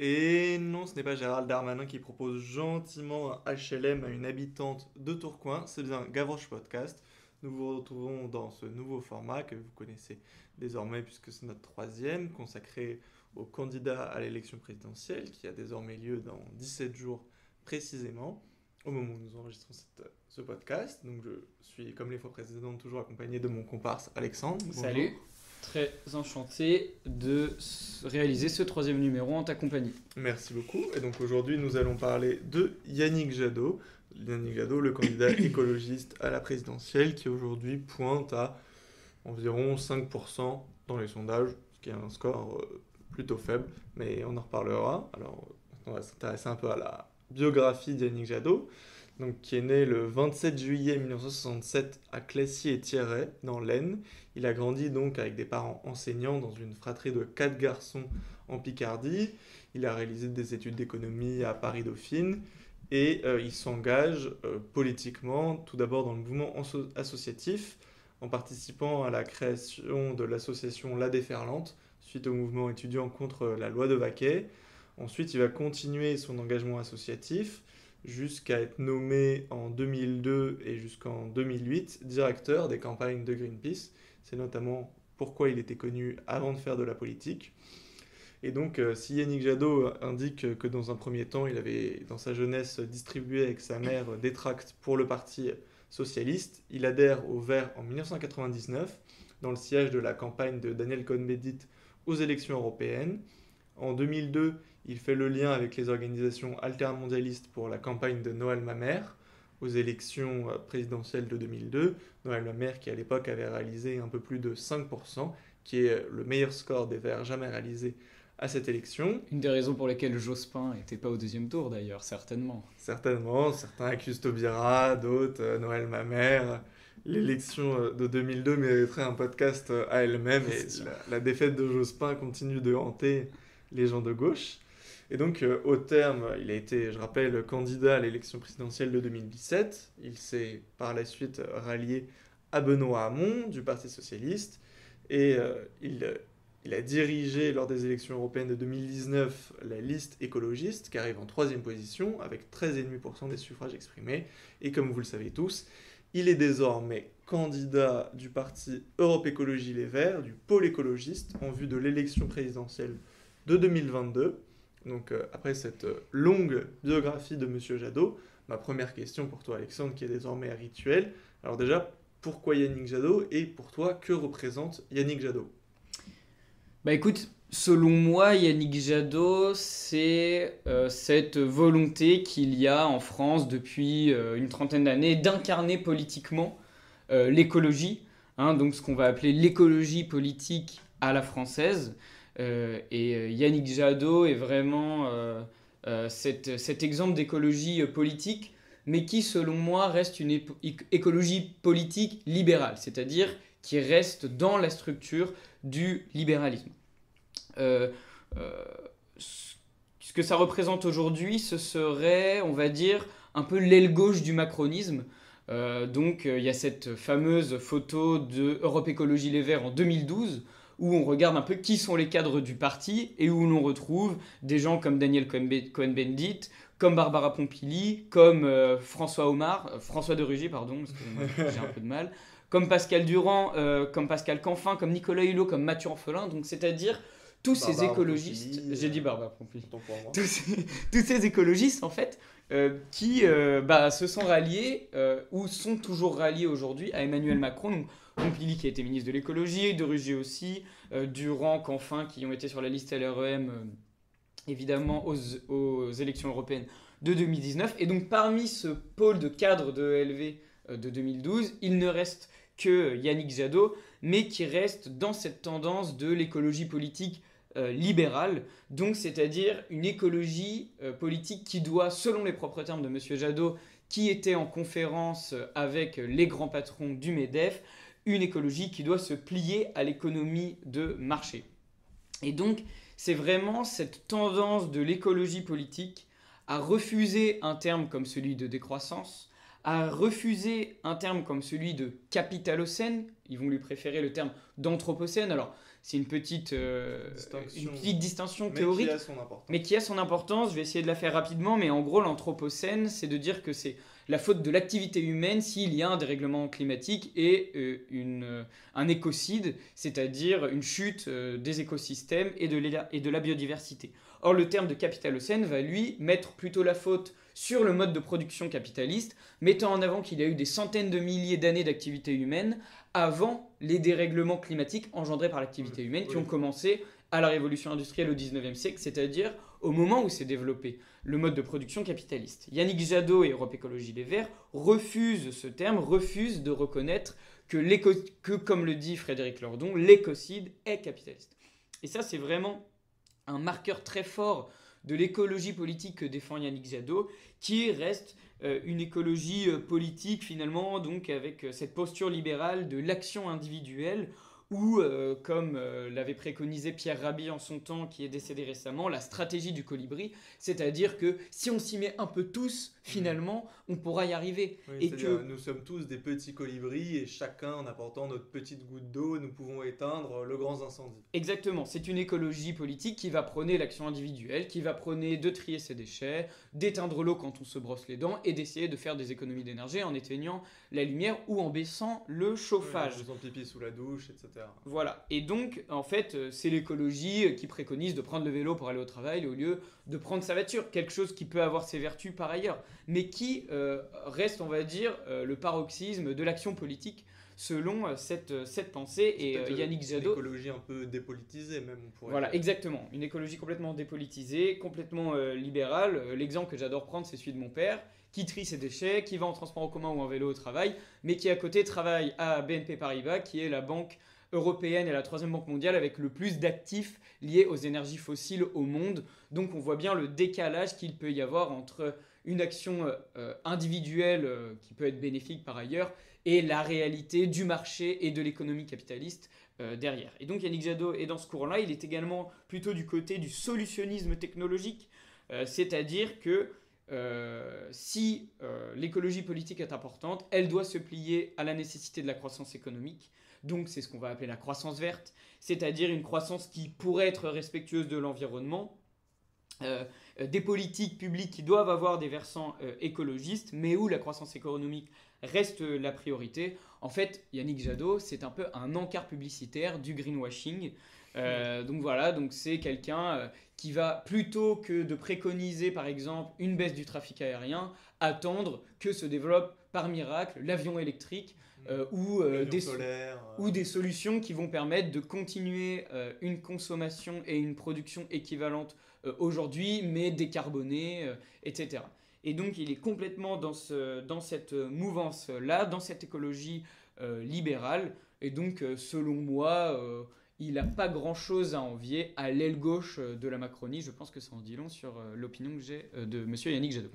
Et non, ce n'est pas Gérald Darmanin qui propose gentiment un HLM à une habitante de Tourcoing, c'est bien Gavroche Podcast. Nous vous retrouvons dans ce nouveau format que vous connaissez désormais puisque c'est notre troisième, consacré au candidat à l'élection présidentielle qui a désormais lieu dans 17 jours précisément, au moment où nous enregistrons ce podcast. Donc je suis, comme les fois précédentes, toujours accompagné de mon comparse Alexandre. Bonjour. Salut, très enchanté de réaliser ce troisième numéro en ta compagnie. Merci beaucoup. Et donc aujourd'hui, nous allons parler de Yannick Jadot. Yannick Jadot, le candidat écologiste à la présidentielle, qui aujourd'hui pointe à environ 5% dans les sondages, ce qui est un score plutôt faible, mais on en reparlera. Alors, on va s'intéresser un peu à la biographie d'Yannick Jadot, donc, qui est né le 27 juillet 1967 à Clacy-et-Thierret, dans l'Aisne. Il a grandi donc avec des parents enseignants dans une fratrie de 4 garçons en Picardie. Il a réalisé des études d'économie à Paris-Dauphine et il s'engage politiquement, tout d'abord dans le mouvement associatif, en participant à la création de l'association La Déferlante, suite au mouvement étudiant contre la loi de Vaquet. Ensuite, il va continuer son engagement associatif jusqu'à être nommé en 2002 et jusqu'en 2008 directeur des campagnes de Greenpeace. C'est notamment pourquoi il était connu avant de faire de la politique. Et donc, si Yannick Jadot indique que dans un premier temps, il avait, dans sa jeunesse, distribué avec sa mère des tracts pour le parti socialiste, il adhère aux Verts en 1999, dans le siège de la campagne de Daniel Cohn-Bendit aux élections européennes. En 2002, il fait le lien avec les organisations altermondialistes pour la campagne de Noël Mamère aux élections présidentielles de 2002. Noël Mamère qui à l'époque avait réalisé un peu plus de 5%, qui est le meilleur score des Verts jamais réalisé à cette élection. Une des raisons pour lesquelles Jospin n'était pas au deuxième tour d'ailleurs, certainement. Certainement, certains accusent Taubira, d'autres Noël Mamère. L'élection de 2002 mériterait un podcast à elle-même et la défaite de Jospin continue de hanter les gens de gauche. Et donc, au terme, il a été, je rappelle, candidat à l'élection présidentielle de 2017. Il s'est par la suite rallié à Benoît Hamon du Parti Socialiste. Et il a dirigé lors des élections européennes de 2019 la liste écologiste qui arrive en troisième position avec 13,5% des suffrages exprimés. Et comme vous le savez tous, il est désormais candidat du parti Europe Écologie Les Verts, du pôle écologiste, en vue de l'élection présidentielle de 2022. Donc après cette longue biographie de Monsieur Jadot, ma première question pour toi Alexandre, qui est désormais rituelle. Alors déjà, pourquoi Yannick Jadot et pour toi, que représente Yannick Jadot ? Bah écoute, selon moi, Yannick Jadot, c'est cette volonté qu'il y a en France depuis une trentaine d'années d'incarner politiquement l'écologie, hein, donc ce qu'on va appeler l'écologie politique à la française. Yannick Jadot est vraiment cet exemple d'écologie politique, mais qui, selon moi, reste une écologie politique libérale, c'est-à-dire qui reste dans la structure du libéralisme. Ce que ça représente aujourd'hui, ce serait, on va dire, un peu l'aile gauche du macronisme. Il y a cette fameuse photo de Europe Écologie Les Verts en 2012, où on regarde un peu qui sont les cadres du parti et où l'on retrouve des gens comme Daniel Cohn-Bendit, comme Barbara Pompili, comme François de Rugy, pardon, excusez-moi, j'ai un peu de mal, comme Pascal Durand, comme Pascal Canfin, comme Nicolas Hulot, comme Mathieu Orphelin, donc c'est-à-dire tous ces écologistes, j'ai dit Barbara Pompili, tous ces écologistes en fait, qui se sont ralliés ou sont toujours ralliés aujourd'hui à Emmanuel Macron. Donc, Pompili qui a été ministre de l'écologie, de Rugy aussi, Durand, Canfin qui ont été sur la liste LREM évidemment aux élections européennes de 2019. Et donc parmi ce pôle de cadres de LV de 2012, il ne reste que Yannick Jadot, mais qui reste dans cette tendance de l'écologie politique libérale, donc c'est-à-dire une écologie politique qui doit, selon les propres termes de M. Jadot, qui était en conférence avec les grands patrons du MEDEF, une écologie qui doit se plier à l'économie de marché. Et donc, c'est vraiment cette tendance de l'écologie politique à refuser un terme comme celui de décroissance, a refusé un terme comme celui de capitalocène. Ils vont lui préférer le terme d'anthropocène. Alors, c'est une petite distinction théorique, mais qui a son importance. Je vais essayer de la faire rapidement, mais en gros, l'anthropocène, c'est de dire que c'est la faute de l'activité humaine s'il y a un dérèglement climatique et un écocide, c'est-à-dire une chute des écosystèmes et de la biodiversité. Or, le terme de capitalocène va, lui, mettre plutôt la faute sur le mode de production capitaliste, mettant en avant qu'il y a eu des centaines de milliers d'années d'activité humaine avant les dérèglements climatiques engendrés par l'activité humaine qui ont commencé à la révolution industrielle au 19e siècle, c'est-à-dire au moment où s'est développé le mode de production capitaliste. Yannick Jadot et Europe Écologie Les Verts refusent ce terme, refusent de reconnaître que comme le dit Frédéric Lordon, l'écocide est capitaliste. Et ça, c'est vraiment un marqueur très fort de l'écologie politique que défend Yannick Jadot, qui reste une écologie politique finalement, donc avec cette posture libérale de l'action individuelle, ou comme l'avait préconisé Pierre Rabhi en son temps, qui est décédé récemment, la stratégie du colibri, c'est-à-dire que si on s'y met un peu tous, finalement, on pourra y arriver. Oui, c'est-à-dire nous sommes tous des petits colibris et chacun, en apportant notre petite goutte d'eau, nous pouvons éteindre le grand incendie. Exactement, c'est une écologie politique qui va prôner l'action individuelle, qui va prôner de trier ses déchets, d'éteindre l'eau quand on se brosse les dents et d'essayer de faire des économies d'énergie en éteignant la lumière ou en baissant le chauffage. En faisant pipi sous la douche, etc. Voilà, et donc en fait c'est l'écologie qui préconise de prendre le vélo pour aller au travail au lieu de prendre sa voiture, quelque chose qui peut avoir ses vertus par ailleurs, mais qui reste, on va dire, le paroxysme de l'action politique selon cette pensée. Et Yannick Jadot... Une écologie un peu dépolitisée même, on pourrait Voilà, dire. exactement, une écologie complètement dépolitisée, complètement libérale. L'exemple que j'adore prendre, c'est celui de mon père, qui trie ses déchets, qui va en transport en commun ou en vélo au travail, mais qui à côté travaille à BNP Paribas, qui est la banque européenne et la troisième banque mondiale avec le plus d'actifs liés aux énergies fossiles au monde. Donc on voit bien le décalage qu'il peut y avoir entre une action individuelle qui peut être bénéfique par ailleurs et la réalité du marché et de l'économie capitaliste derrière. Et donc Yannick Jadot est dans ce courant-là, il est également plutôt du côté du solutionnisme technologique, c'est-à-dire que si l'écologie politique est importante, elle doit se plier à la nécessité de la croissance économique. Donc c'est ce qu'on va appeler la croissance verte, c'est-à-dire une croissance qui pourrait être respectueuse de l'environnement, des politiques publiques qui doivent avoir des versants écologistes, mais où la croissance économique reste la priorité. En fait, Yannick Jadot, c'est un peu un encart publicitaire du greenwashing. Donc voilà, donc c'est quelqu'un qui va, plutôt que de préconiser par exemple une baisse du trafic aérien, attendre que se développe par miracle l'avion électrique ou des solutions qui vont permettre de continuer une consommation et une production équivalente aujourd'hui, mais décarbonée, etc. Et donc il est complètement dans cette mouvance-là, dans cette écologie libérale, et donc selon moi... il n'a pas grand-chose à envier à l'aile gauche de la Macronie. Je pense que ça en dit long sur l'opinion que j'ai de monsieur Yannick Jadot.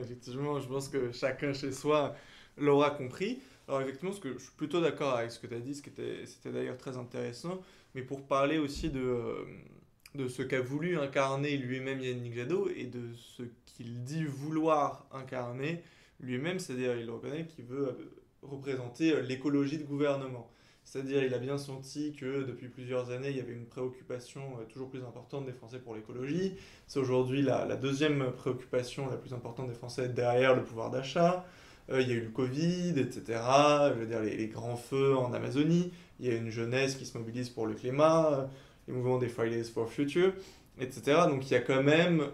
Effectivement, je pense que chacun chez soi l'aura compris. Alors effectivement, je suis plutôt d'accord avec ce que tu as dit, c'était d'ailleurs très intéressant, mais pour parler aussi de ce qu'a voulu incarner lui-même Yannick Jadot et de ce qu'il dit vouloir incarner lui-même, c'est-à-dire il reconnaît qu'il veut représenter l'écologie de gouvernement. C'est-à-dire il a bien senti que depuis plusieurs années, il y avait une préoccupation toujours plus importante des Français pour l'écologie. C'est aujourd'hui la deuxième préoccupation la plus importante des Français derrière le pouvoir d'achat. Il y a eu le Covid, etc. Je veux dire, les grands feux en Amazonie. Il y a une jeunesse qui se mobilise pour le climat, les mouvements des Fridays for Future, etc. Donc il y a quand même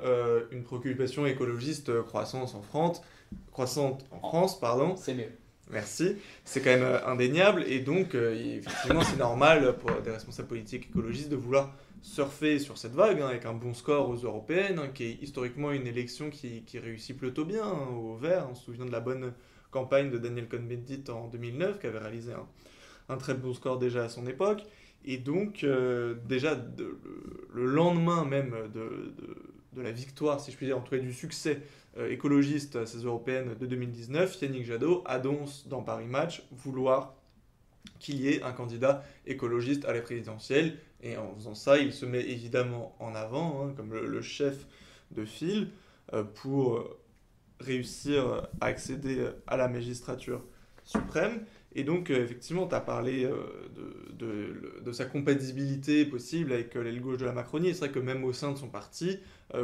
une préoccupation écologiste croissante en France. C'est mieux. Merci, c'est quand même indéniable et donc effectivement c'est normal pour des responsables politiques écologistes de vouloir surfer sur cette vague avec un bon score aux européennes, qui est historiquement une élection qui réussit plutôt bien aux Verts. On se souvient de la bonne campagne de Daniel Cohn-Bendit en 2009 qui avait réalisé un très bon score déjà à son époque et donc déjà le lendemain même de la victoire, si je puis dire, en tout cas du succès écologiste à ces européennes de 2019, Yannick Jadot annonce dans Paris Match vouloir qu'il y ait un candidat écologiste à la présidentielle. Et en faisant ça, il se met évidemment en avant, comme le chef de file, pour réussir à accéder à la magistrature suprême. Et donc, effectivement, tu as parlé de sa compatibilité possible avec l'aile gauche de la Macronie. Et c'est vrai que même au sein de son parti,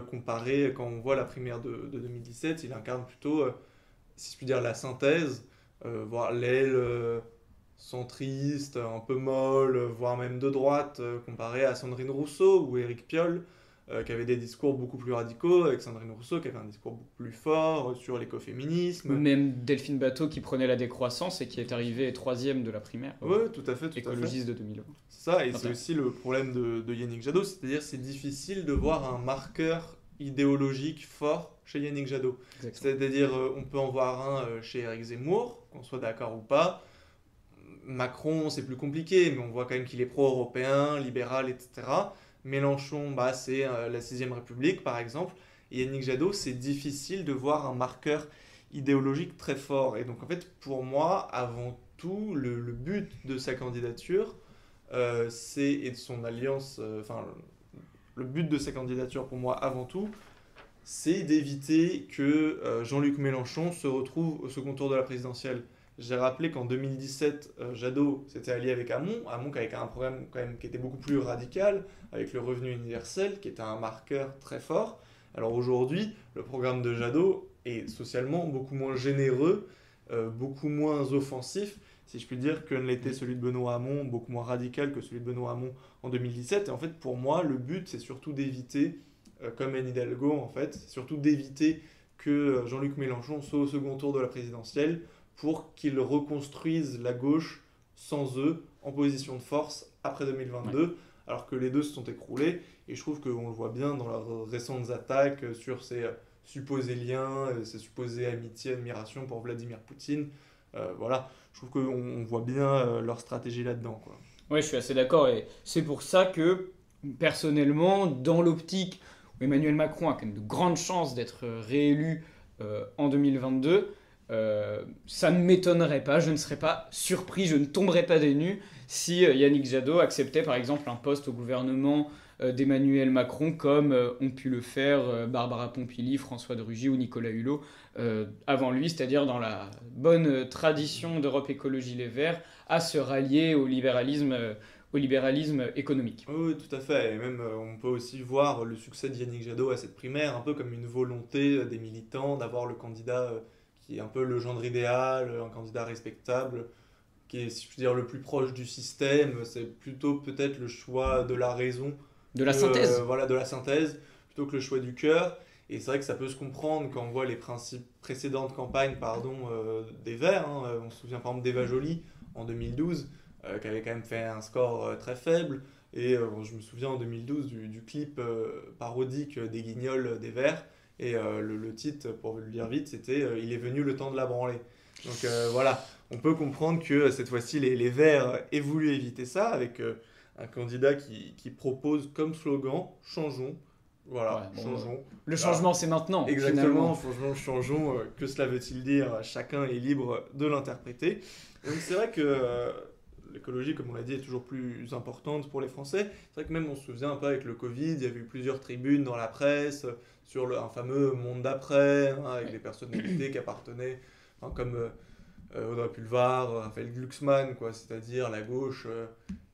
comparé, quand on voit la primaire de 2017, il incarne plutôt, si je puis dire, la synthèse, voire l'aile centriste, un peu molle, voire même de droite, comparé à Sandrine Rousseau ou Éric Piolle, qui avait des discours beaucoup plus radicaux, avec Sandrine Rousseau qui avait un discours beaucoup plus fort sur Ou l'écoféminisme. même Delphine Bateau qui prenait la décroissance et qui est arrivée troisième de la primaire Ouais, tout à fait, écologiste de 2020. C'est ça, et Enfin, c'est aussi le problème de Yannick Jadot, c'est-à-dire c'est difficile de voir un marqueur idéologique fort chez Yannick Jadot. Exactement. C'est-à-dire, on peut en voir un chez Éric Zemmour, qu'on soit d'accord ou pas. Macron, c'est plus compliqué, mais on voit quand même qu'il est pro-européen, libéral, etc. Mélenchon, bah, c'est la 6ème République, par exemple. Et Yannick Jadot, c'est difficile de voir un marqueur idéologique très fort. Et donc, en fait, pour moi, avant tout, le but de sa candidature, et de son alliance, le but de sa candidature, pour moi, avant tout, c'est d'éviter que Jean-Luc Mélenchon se retrouve au second tour de la présidentielle. J'ai rappelé qu'en 2017, Jadot s'était allié avec Hamon qui avait un programme quand même qui était beaucoup plus radical, avec le revenu universel, qui était un marqueur très fort. Alors aujourd'hui, le programme de Jadot est socialement beaucoup moins généreux, beaucoup moins offensif, si je puis dire, que ne l'était celui de Benoît Hamon, beaucoup moins radical que celui de Benoît Hamon en 2017. Et en fait, pour moi, le but, c'est surtout d'éviter, comme Anne Hidalgo, en fait, c'est surtout d'éviter que Jean-Luc Mélenchon soit au second tour de la présidentielle, pour qu'ils reconstruisent la gauche sans eux, en position de force, après 2022, ouais. Alors que les deux se sont écroulés. Et je trouve qu'on le voit bien dans leurs récentes attaques sur ces supposés liens, ces supposées amitiés, admiration pour Vladimir Poutine. Voilà, je trouve qu'on voit bien leur stratégie là-dedans, quoi. Oui, je suis assez d'accord. Et c'est pour ça que, personnellement, dans l'optique où Emmanuel Macron a quand même de grandes chances d'être réélu en 2022, ça ne m'étonnerait pas, je ne serais pas surpris, je ne tomberais pas des nues si Yannick Jadot acceptait par exemple un poste au gouvernement d'Emmanuel Macron comme ont pu le faire Barbara Pompili, François de Rugy ou Nicolas Hulot avant lui, c'est-à-dire dans la bonne tradition d'Europe Écologie Les Verts à se rallier au libéralisme économique. Oui, tout à fait. Et même, on peut aussi voir le succès de Yannick Jadot à cette primaire un peu comme une volonté des militants d'avoir le candidat qui est un peu le gendre idéal, un candidat respectable, qui est, si je puis dire, le plus proche du système. C'est plutôt peut-être le choix de la raison. De la synthèse. Voilà, de la synthèse, plutôt que le choix du cœur. Et c'est vrai que ça peut se comprendre quand on voit les précédentes campagnes des Verts. On se souvient par exemple d'Eva Joly en 2012, qui avait quand même fait un score très faible. Et je me souviens en 2012 du clip parodique des Guignols des Verts. Et le titre, pour le dire vite, c'était « Il est venu le temps de la branler ». Donc voilà, on peut comprendre que cette fois-ci, les Verts aient voulu éviter ça avec un candidat qui propose comme slogan « Changeons ». Voilà, ouais, changeons. Le changement, c'est maintenant. Exactement, changeons. Que cela veut-il dire? Chacun est libre de l'interpréter. Donc c'est vrai que l'écologie, comme on l'a dit, est toujours plus importante pour les Français. C'est vrai que même on se souvient un peu avec le Covid, il y a eu plusieurs tribunes dans la presse sur un fameux monde d'après, avec des personnalités qui appartenaient, comme Audrey Pulvar, Raphaël Glucksmann, c'est-à-dire la gauche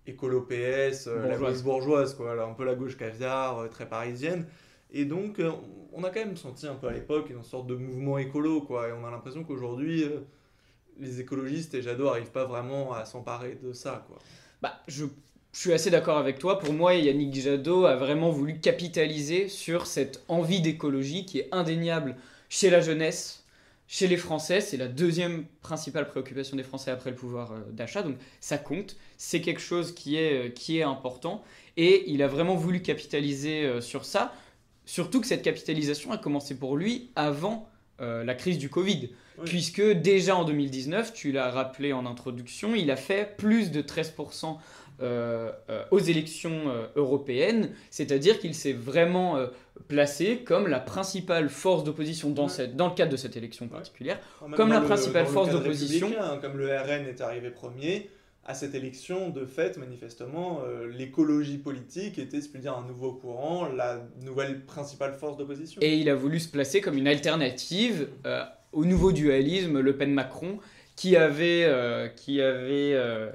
écolo-PS, la gauche bourgeoise, un peu la gauche caviar, très parisienne. Et donc, on a quand même senti un peu à l'époque une sorte de mouvement écolo, et on a l'impression qu'aujourd'hui, les écologistes et Jadot n'arrivent pas vraiment à s'emparer de ça, Je suis assez d'accord avec toi. Pour moi, Yannick Jadot a vraiment voulu capitaliser sur cette envie d'écologie qui est indéniable chez la jeunesse, chez les Français. C'est la deuxième principale préoccupation des Français après le pouvoir d'achat. Donc ça compte, c'est quelque chose qui est important. Et il a vraiment voulu capitaliser sur ça. Surtout que cette capitalisation a commencé pour lui avant la crise du Covid. Oui. Puisque déjà en 2019, tu l'as rappelé en introduction, il a fait plus de 13% aux élections européennes, c'est-à-dire qu'il s'est vraiment placé comme la principale force d'opposition dans le cadre de cette élection particulière, comme la principale force d'opposition. Comme le RN est arrivé premier, à cette élection, de fait, manifestement, l'écologie politique était, si je puis dire, un nouveau courant, la nouvelle principale force d'opposition. Et il a voulu se placer comme une alternative au nouveau dualisme Le Pen-Macron qui avait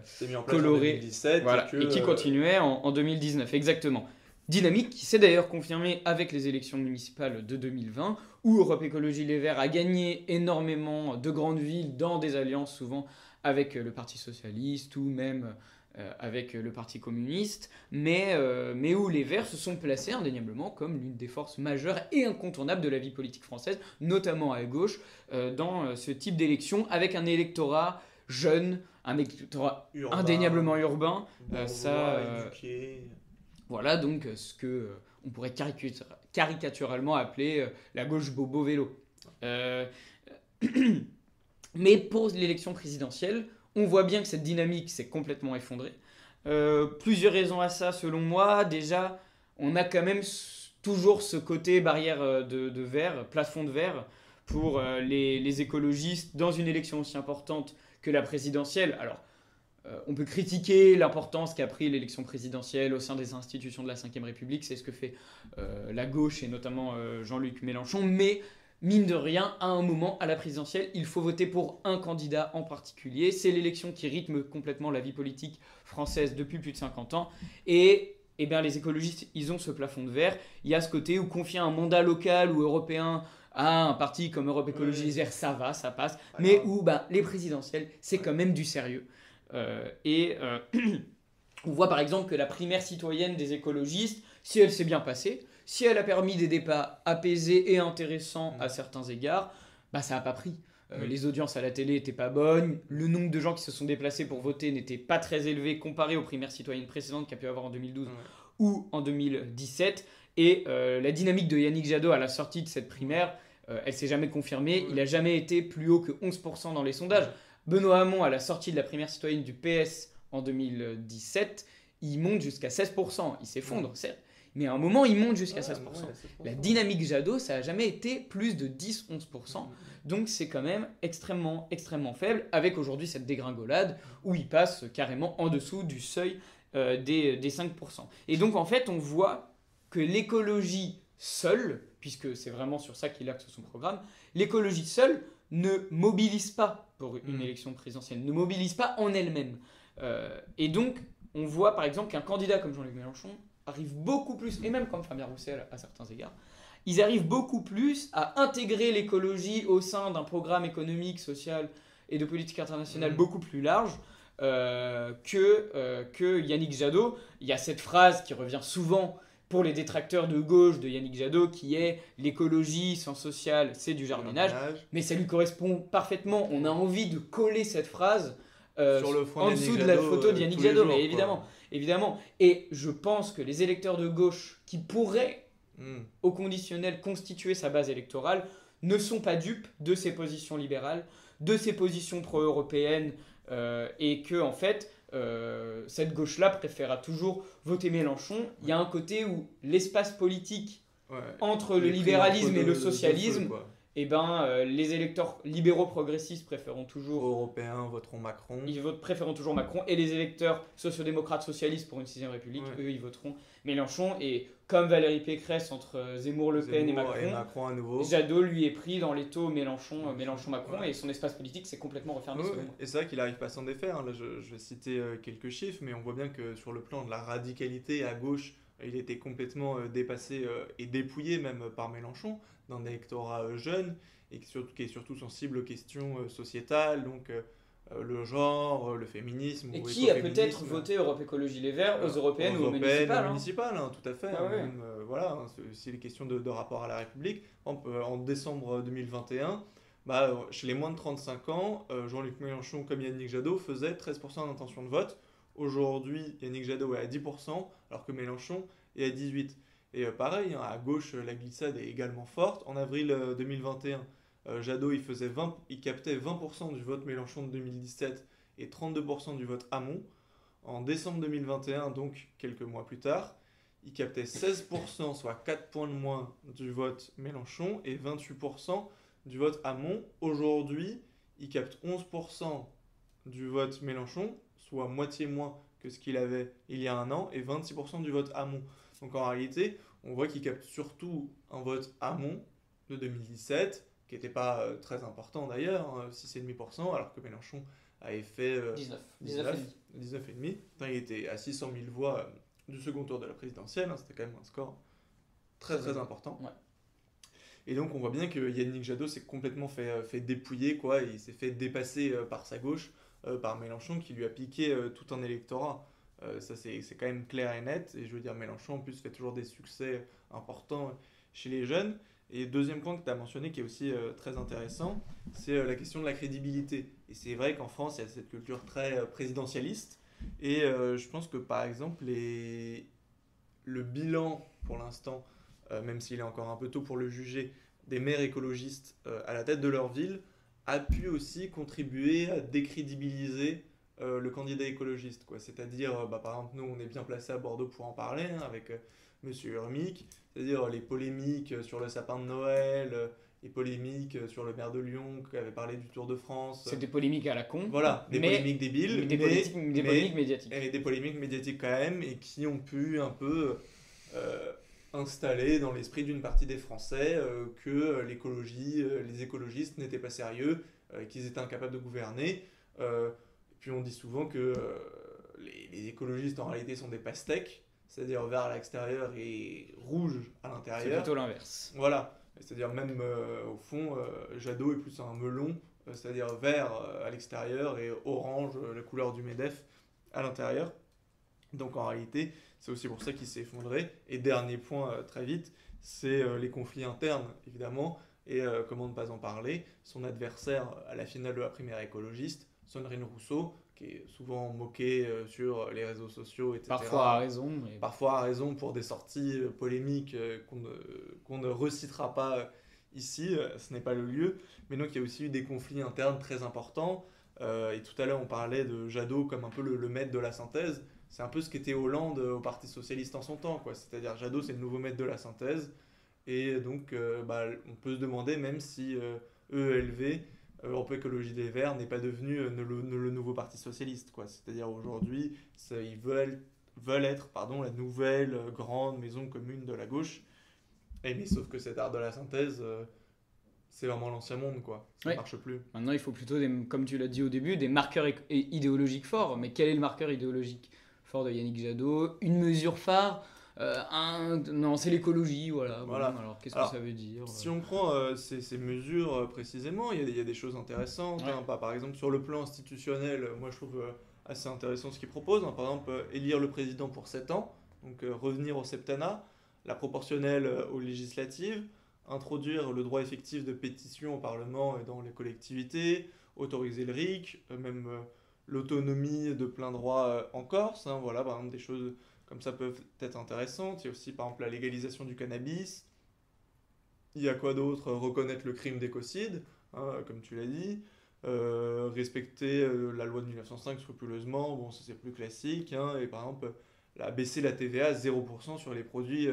C'est mis en place en coloré, 2017 voilà, et qui continuait en 2019, exactement. Dynamique qui s'est d'ailleurs confirmée avec les élections municipales de 2020, où Europe Écologie Les Verts a gagné énormément de grandes villes dans des alliances souvent avec le Parti Socialiste ou même avec le Parti Communiste, mais où les Verts se sont placés indéniablement comme l'une des forces majeures et incontournables de la vie politique française, notamment à gauche, dans ce type d'élection, avec un électorat jeune, un électorat urbain, indéniablement urbain. éduqué. Voilà donc ce que on pourrait caricaturalement appeler la gauche bobo vélo. Mais pour l'élection présidentielle, on voit bien que cette dynamique s'est complètement effondrée. Plusieurs raisons à ça, selon moi. Déjà, on a quand même toujours ce côté barrière de verre, plafond de verre, pour les écologistes dans une élection aussi importante que la présidentielle. Alors, on peut critiquer l'importance qu'a pris l'élection présidentielle au sein des institutions de la Ve République, c'est ce que fait la gauche et notamment Jean-Luc Mélenchon, mais mine de rien, à un moment, à la présidentielle, il faut voter pour un candidat en particulier. C'est l'élection qui rythme complètement la vie politique française depuis plus de 50 ans. Et bien, les écologistes, ils ont ce plafond de verre. Il y a ce côté où confier un mandat local ou européen à un parti comme Europe Écologie Les Verts, ça va, ça passe. Mais où les présidentielles, c'est quand même du sérieux. On voit par exemple que la primaire citoyenne des écologistes, si elle s'est bien passée, si elle a permis des débats apaisés et intéressants à certains égards, ça n'a pas pris. Les audiences à la télé n'étaient pas bonnes, le nombre de gens qui se sont déplacés pour voter n'était pas très élevé comparé aux primaires citoyennes précédentes qu'il y a pu avoir en 2012 ou en 2017. Et la dynamique de Yannick Jadot à la sortie de cette primaire, elle s'est jamais confirmée. Il n'a jamais été plus haut que 11% dans les sondages. Benoît Hamon, à la sortie de la primaire citoyenne du PS en 2017, il monte jusqu'à 16%. Il s'effondre, certes. Mais à un moment, il monte jusqu'à 16%. La dynamique Jadot, ça n'a jamais été plus de 10-11%. Donc c'est quand même extrêmement, extrêmement faible, avec aujourd'hui cette dégringolade où il passe carrément en dessous du seuil des 5%. Et donc en fait, on voit que l'écologie seule, puisque c'est vraiment sur ça qu'il axe son programme, l'écologie seule ne mobilise pas pour une élection présidentielle, ne mobilise pas en elle-même. Et donc, on voit par exemple qu'un candidat comme Jean-Luc Mélenchon arrive beaucoup plus, et même comme Fabien Roussel à certains égards, ils arrivent beaucoup plus à intégrer l'écologie au sein d'un programme économique, social et de politique internationale beaucoup plus large que Yannick Jadot. Il y a cette phrase qui revient souvent pour les détracteurs de gauche de Yannick Jadot qui est « l'écologie sans social, c'est du jardinage ». Mais ça lui correspond parfaitement. On a envie de coller cette phrase sur le en dessous de la photo de Yannick Jadot, mais évidemment. Et je pense que les électeurs de gauche qui pourraient, au conditionnel, constituer sa base électorale, ne sont pas dupes de ses positions libérales, de ses positions pro-européennes, et que, en fait, cette gauche-là préférera toujours voter Mélenchon. Il y a un côté où l'espace politique entre le libéralisme et le socialisme, les électeurs libéraux progressistes préféreront toujours... Européens voteront Macron. Ils préféreront toujours Macron. Et les électeurs sociodémocrates socialistes pour une 6ème République, eux, ils voteront Mélenchon. Et comme Valérie Pécresse entre Zemmour, Le Pen et Macron à nouveau. Jadot lui est pris dans l'étau Mélenchon-Macron et son espace politique s'est complètement refermé. Et c'est vrai qu'il n'arrive pas à s'en défaire. Là, je vais citer quelques chiffres, mais on voit bien que sur le plan de la radicalité à gauche, il était complètement dépassé et dépouillé même par Mélenchon, d'un électorat jeune et qui est surtout sensible aux questions sociétales, donc le genre, le féminisme. Et qui a peut-être voté Europe Écologie Les Verts aux européennes ou aux municipales. Tout à fait. Même, c'est les questions de rapport à la République. En décembre 2021, chez les moins de 35 ans, Jean-Luc Mélenchon comme Yannick Jadot faisaient 13% d'intention de vote. Aujourd'hui, Yannick Jadot est à 10%, alors que Mélenchon est à 18%. Et pareil, à gauche, la glissade est également forte. En avril 2021, Jadot il captait 20% du vote Mélenchon de 2017 et 32% du vote Hamon. En décembre 2021, donc quelques mois plus tard, il captait 16%, soit 4 points de moins du vote Mélenchon et 28% du vote Hamon. Aujourd'hui, il capte 11% du vote Mélenchon, soit moitié moins que ce qu'il avait il y a un an, et 26% du vote amont. Donc en réalité, on voit qu'il capte surtout un vote amont de 2017, qui n'était pas très important d'ailleurs, hein, 6,5%, alors que Mélenchon avait fait 19,5. Il était à 600 000 voix du second tour de la présidentielle, hein, c'était quand même un score très très important. Ouais. Et donc on voit bien que Yannick Jadot s'est complètement fait dépouiller, quoi, et il s'est fait dépasser par sa gauche, par Mélenchon, qui lui a piqué tout un électorat. Ça c'est quand même clair et net, et je veux dire Mélenchon en plus fait toujours des succès importants chez les jeunes. Et deuxième point que tu as mentionné qui est aussi très intéressant, c'est la question de la crédibilité. Et c'est vrai qu'en France il y a cette culture très présidentialiste, et je pense que par exemple le bilan pour l'instant, même s'il est encore un peu tôt pour le juger, des maires écologistes à la tête de leur ville, a pu aussi contribuer à décrédibiliser le candidat écologiste, quoi. C'est-à-dire, par exemple, nous, on est bien placé à Bordeaux pour en parler, hein, avec Monsieur Urmic, c'est-à-dire les polémiques sur le sapin de Noël, les polémiques sur le maire de Lyon qui avait parlé du Tour de France. C'est des polémiques à la con. Voilà, des polémiques débiles, des polémiques médiatiques. Et des polémiques médiatiques quand même, et qui ont pu un peu installer dans l'esprit d'une partie des Français que l'écologie, les écologistes n'étaient pas sérieux, qu'ils étaient incapables de gouverner. Puis on dit souvent que les écologistes en réalité sont des pastèques, c'est-à-dire vert à l'extérieur et rouge à l'intérieur. C'est plutôt l'inverse. Voilà, c'est-à-dire même au fond, Jadot est plus un melon, c'est-à-dire vert à l'extérieur et orange, la couleur du MEDEF, à l'intérieur. Donc en réalité, c'est aussi pour ça qu'il s'est effondré. Et dernier point, très vite, c'est les conflits internes, évidemment. Et comment ne pas en parler, son adversaire à la finale de la primaire écologiste, Sandrine Rousseau, qui est souvent moquée sur les réseaux sociaux, etc. Parfois à raison. Mais... Parfois à raison pour des sorties polémiques qu'on ne recitera pas ici, ce n'est pas le lieu. Mais donc il y a aussi eu des conflits internes très importants. Et tout à l'heure on parlait de Jadot comme un peu le maître de la synthèse. C'est un peu ce qu'était Hollande au Parti Socialiste en son temps, quoi. C'est-à-dire Jadot c'est le nouveau maître de la synthèse. Et donc on peut se demander même si EELV, Europe Écologie des Verts, n'est pas devenu le nouveau Parti Socialiste, quoi. C'est-à-dire aujourd'hui, ils veulent être la nouvelle grande maison commune de la gauche. Mais sauf que cet art de la synthèse, c'est vraiment l'ancien monde, quoi. Ça ne marche plus. Maintenant, il faut plutôt, comme tu l'as dit au début, des marqueurs idéologiques forts. Mais quel est le marqueur idéologique fort de Yannick Jadot? Une mesure phare? Non, c'est l'écologie, voilà. Bon, alors, qu'est-ce que ça veut dire? Si on prend ces mesures précisément, il y a des choses intéressantes. Ouais. Hein. Par exemple, sur le plan institutionnel, moi je trouve assez intéressant ce qu'ils proposent. Hein. Par exemple, élire le président pour 7 ans, donc revenir au septennat, la proportionnelle aux législatives, introduire le droit effectif de pétition au Parlement et dans les collectivités, autoriser le RIC, même l'autonomie de plein droit en Corse. Hein. Voilà, par exemple, des choses comme ça peuvent être intéressantes. Il y a aussi par exemple la légalisation du cannabis. Il y a quoi d'autre? Reconnaître le crime d'écocide, hein, comme tu l'as dit. Respecter la loi de 1905 scrupuleusement, bon ça c'est plus classique. Hein, et par exemple, baisser la TVA à 0% sur les produits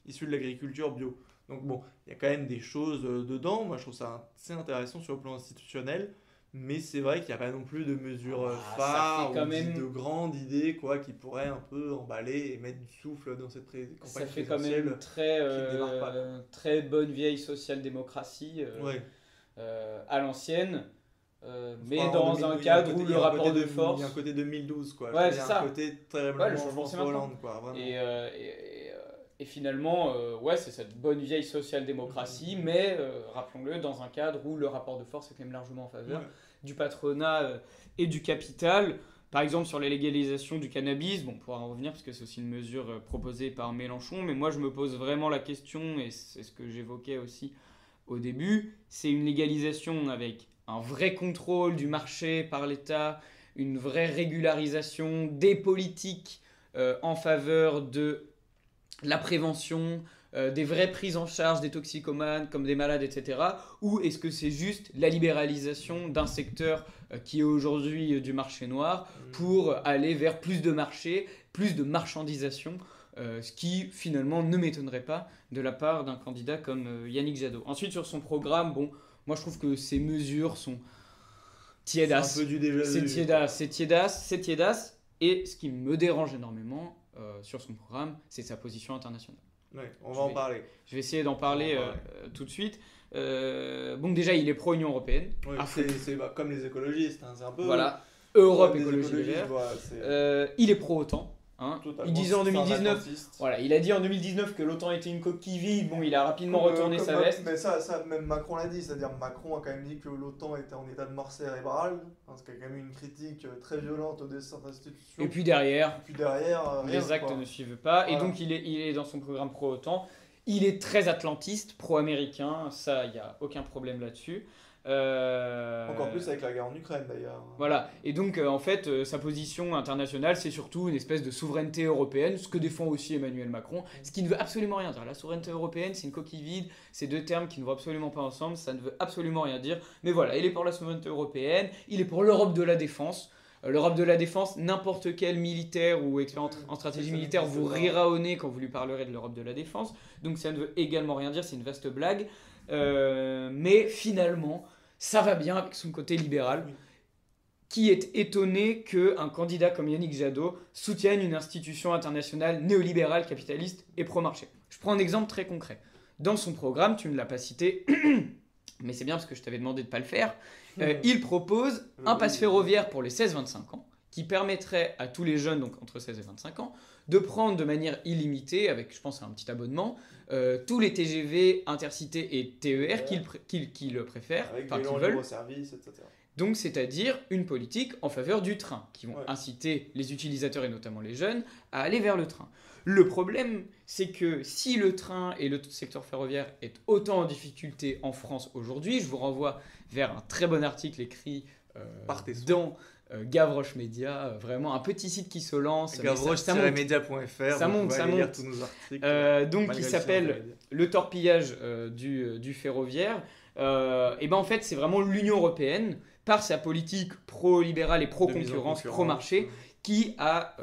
issus de l'agriculture bio. Donc bon, il y a quand même des choses dedans. Moi je trouve ça assez intéressant sur le plan institutionnel. Mais c'est vrai qu'il n'y a pas non plus de mesures phares ou de grandes idées quoi, qui pourraient un peu emballer et mettre du souffle dans cette campagne présidentielle. Ça fait quand même très bonne vieille social-démocratie à l'ancienne, mais dans un cadre où le rapport de force... Il y a un côté 2012, quoi. Ouais, il y a un côté très François Hollande, quoi. Vraiment. Et finalement, c'est cette bonne vieille social-démocratie, mais rappelons-le, dans un cadre où le rapport de force est quand même largement en faveur du patronat et du capital. Par exemple, sur la légalisation du cannabis, on pourra en revenir parce que c'est aussi une mesure proposée par Mélenchon, mais moi je me pose vraiment la question, et c'est ce que j'évoquais aussi au début, c'est une légalisation avec un vrai contrôle du marché par l'État, une vraie régularisation des politiques en faveur de la prévention, des vraies prises en charge des toxicomanes comme des malades, etc. Ou est-ce que c'est juste la libéralisation d'un secteur qui est aujourd'hui du marché noir pour aller vers plus de marché, plus de marchandisation, ce qui finalement ne m'étonnerait pas de la part d'un candidat comme Yannick Jadot. Ensuite sur son programme, moi je trouve que ces mesures sont tiédas. C'est un peu du déjà C'est vu. tiédas, c'est tiédas, c'est tiédas. Et ce qui me dérange énormément sur son programme, c'est sa position internationale. Ouais, on va en parler. Je vais essayer d'en parler On va en parler. tout de suite. Bon, déjà, il est pro-Union européenne. Ouais, À fond. c'est comme les écologistes, hein, c'est un peu. Voilà. Europe les Écologie Les écologistes, Verts. voilà, c'est Il est pro-OTAN. Hein. totalement. Il disait en C'est un 2019. atlantiste. Voilà, il a dit en 2019 que l'OTAN était une coquille vide. Bon, il a rapidement retourné sa veste. Mais ça, même Macron l'a dit, c'est-à-dire Macron a quand même dit que l'OTAN était en état de mort cérébral, parce qu'il y a quand même eu une critique très violente de cette institution. Et puis derrière, derrière, rien, les actes quoi. ne suivent pas. Voilà. Et donc, il est dans son programme pro-OTAN. Il est très atlantiste, pro-américain. Ça, il n'y a aucun problème là-dessus. Encore plus avec la guerre en Ukraine d'ailleurs. Voilà, et donc en fait sa position internationale c'est surtout une espèce de souveraineté européenne, ce que défend aussi Emmanuel Macron, ce qui ne veut absolument rien dire. La souveraineté européenne c'est une coquille vide, c'est deux termes qui ne vont absolument pas ensemble, ça ne veut absolument rien dire. Mais voilà, il est pour la souveraineté européenne, il est pour l'Europe de la défense. L'Europe de la défense, n'importe quel militaire ou expert en stratégie militaire vous rira au nez quand vous lui parlerez de l'Europe de la défense. Donc ça ne veut également rien dire, c'est une vaste blague. Mais finalement, ça va bien avec son côté libéral. Oui. Qui est étonné qu'un candidat comme Yannick Jadot soutienne une institution internationale néolibérale, capitaliste et pro-marché. Je prends un exemple très concret. Dans son programme, tu ne l'as pas cité, mais c'est bien parce que je t'avais demandé de ne pas le faire, il propose un pass ferroviaire pour les 16-25 ans qui permettrait à tous les jeunes, donc entre 16 et 25 ans, de prendre de manière illimitée, avec je pense un petit abonnement, tous les TGV, Intercités et TER qu'ils préfèrent, Avec enfin des qu'ils veulent. services, etc. Donc, c'est-à-dire une politique en faveur du train, qui vont Ouais. inciter les utilisateurs et notamment les jeunes à aller vers le train. Le problème, c'est que si le train et le secteur ferroviaire est autant en difficulté en France aujourd'hui, je vous renvoie vers un très bon article écrit dans Gavroche Média, vraiment un petit site qui se lance. Gavroche-media.fr, ça monte, ça lire monte. tous nos articles. Donc, il s'appelle Le torpillage du ferroviaire. Et ben en fait, c'est vraiment l'Union européenne, par sa politique pro-libérale et pro-concurrence, pro-marché, qui a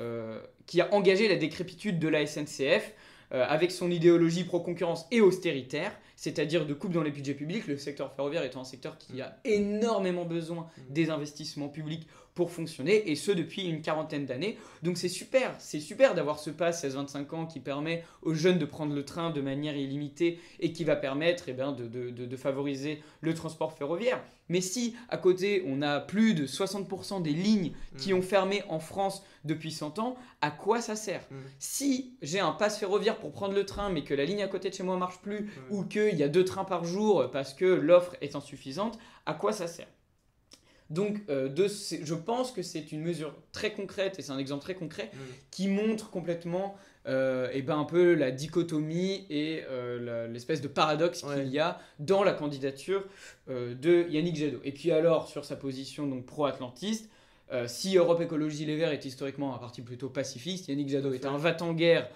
engagé la décrépitude de la SNCF avec son idéologie pro-concurrence et austéritaire, c'est-à-dire de coupe dans les budgets publics, le secteur ferroviaire étant un secteur qui a énormément besoin des investissements publics pour fonctionner, et ce depuis une quarantaine d'années. Donc c'est super d'avoir ce pass 16-25 ans qui permet aux jeunes de prendre le train de manière illimitée et qui va permettre de favoriser le transport ferroviaire. Mais si à côté on a plus de 60% des lignes qui ont fermé en France depuis 100 ans, à quoi ça sert? Si j'ai un pass ferroviaire pour prendre le train mais que la ligne à côté de chez moi ne marche plus ou qu'il y a 2 trains par jour parce que l'offre est insuffisante, à quoi ça sert? Donc, je pense que c'est une mesure très concrète, et c'est un exemple très concret, qui montre complètement un peu la dichotomie et l'espèce de paradoxe qu'il y a dans la candidature de Yannick Jadot. Et puis alors, sur sa position donc pro-atlantiste, si Europe Écologie Les Verts est historiquement un parti plutôt pacifiste, Yannick Jadot est un va-t-en-guerre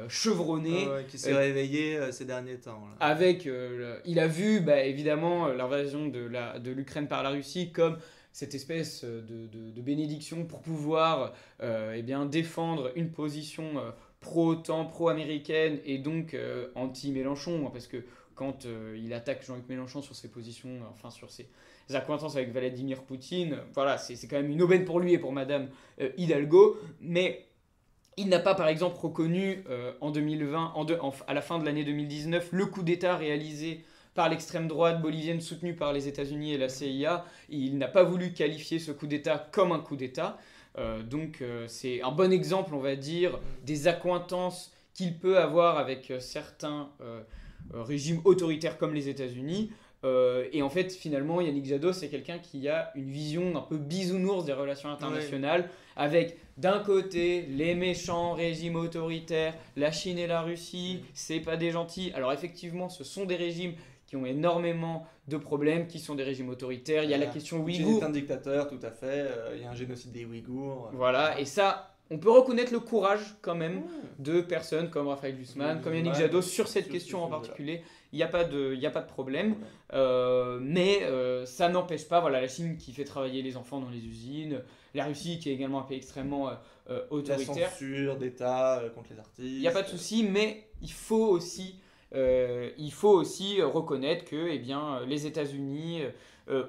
chevronné, qui s'est réveillé ces derniers temps. Là. Avec, il a vu évidemment l'invasion de l'Ukraine par la Russie comme cette espèce de bénédiction pour pouvoir défendre une position pro-OTAN, pro-américaine et donc anti-Mélenchon, hein, parce que quand il attaque Jean-Luc Mélenchon sur ses positions, enfin sur ses accointances avec Vladimir Poutine, voilà, c'est quand même une aubaine pour lui et pour Madame Hidalgo, mais il n'a pas, par exemple, reconnu en 2020, à la fin de l'année 2019, le coup d'État réalisé par l'extrême droite bolivienne soutenue par les États-Unis et la CIA. Il n'a pas voulu qualifier ce coup d'État comme un coup d'État. Donc c'est un bon exemple, on va dire, des accointances qu'il peut avoir avec certains régimes autoritaires comme les États-Unis. Et en fait, finalement, Yannick Jadot, c'est quelqu'un qui a une vision un peu bisounours des relations internationales, avec d'un côté les méchants régimes autoritaires, la Chine et la Russie, c'est pas des gentils. Alors effectivement, ce sont des régimes qui ont énormément de problèmes, qui sont des régimes autoritaires. Il y a la question ouïghour. C'est un dictateur, tout à fait. Il y a un génocide des Ouïghours. Voilà, et ça, on peut reconnaître le courage quand même de personnes comme Raphaël Glucksmann, comme Yannick Jadot sur cette question en particulier. Il n'y a pas de problème. Mais ça n'empêche pas la Chine qui fait travailler les enfants dans les usines, la Russie qui est également un pays extrêmement autoritaire. La censure d'État contre les artistes. Il n'y a pas de souci, mais il faut aussi reconnaître que les États-Unis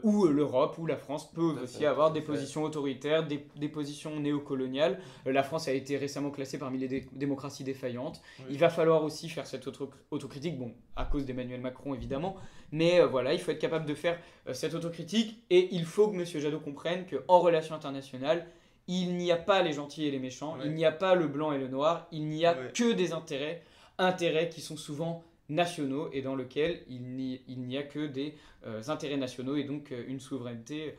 où l'Europe, ou la France peuvent Tout à aussi fait, avoir tout des à fait. positions autoritaires, des positions néocoloniales. La France a été récemment classée parmi les démocraties défaillantes. Oui. Il va falloir aussi faire cette autocritique, bon, à cause d'Emmanuel Macron évidemment, mais voilà, il faut être capable de faire cette autocritique, et il faut que M. Jadot comprenne qu'en relations internationales, il n'y a pas les gentils et les méchants, Ouais. il n'y a pas le blanc et le noir, il n'y a Ouais. que des intérêts qui sont souvent nationaux, et dans lequel il n'y a que des intérêts nationaux, et donc une souveraineté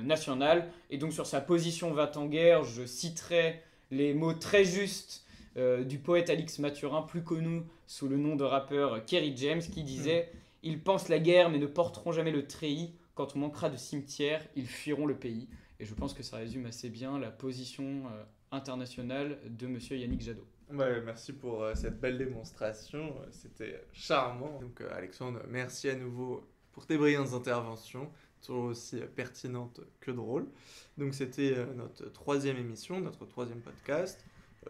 nationale. Et donc sur sa position va-t-en-guerre, je citerai les mots très justes du poète Alix Mathurin, plus connu sous le nom de rappeur Kerry James, qui disait « Ils pensent la guerre mais ne porteront jamais le treillis. Quand on manquera de cimetières, ils fuiront le pays. » Et je pense que ça résume assez bien la position internationale de M. Yannick Jadot. Ouais, merci pour cette belle démonstration, c'était charmant. Donc Alexandre, merci à nouveau pour tes brillantes interventions, toujours aussi pertinentes que drôles. Donc c'était notre troisième émission, notre troisième podcast.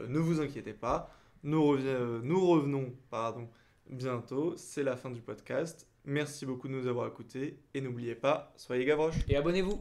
Ne vous inquiétez pas, nous revenons bientôt, c'est la fin du podcast. Merci beaucoup de nous avoir écoutés et n'oubliez pas, soyez Gavroche. Et abonnez-vous!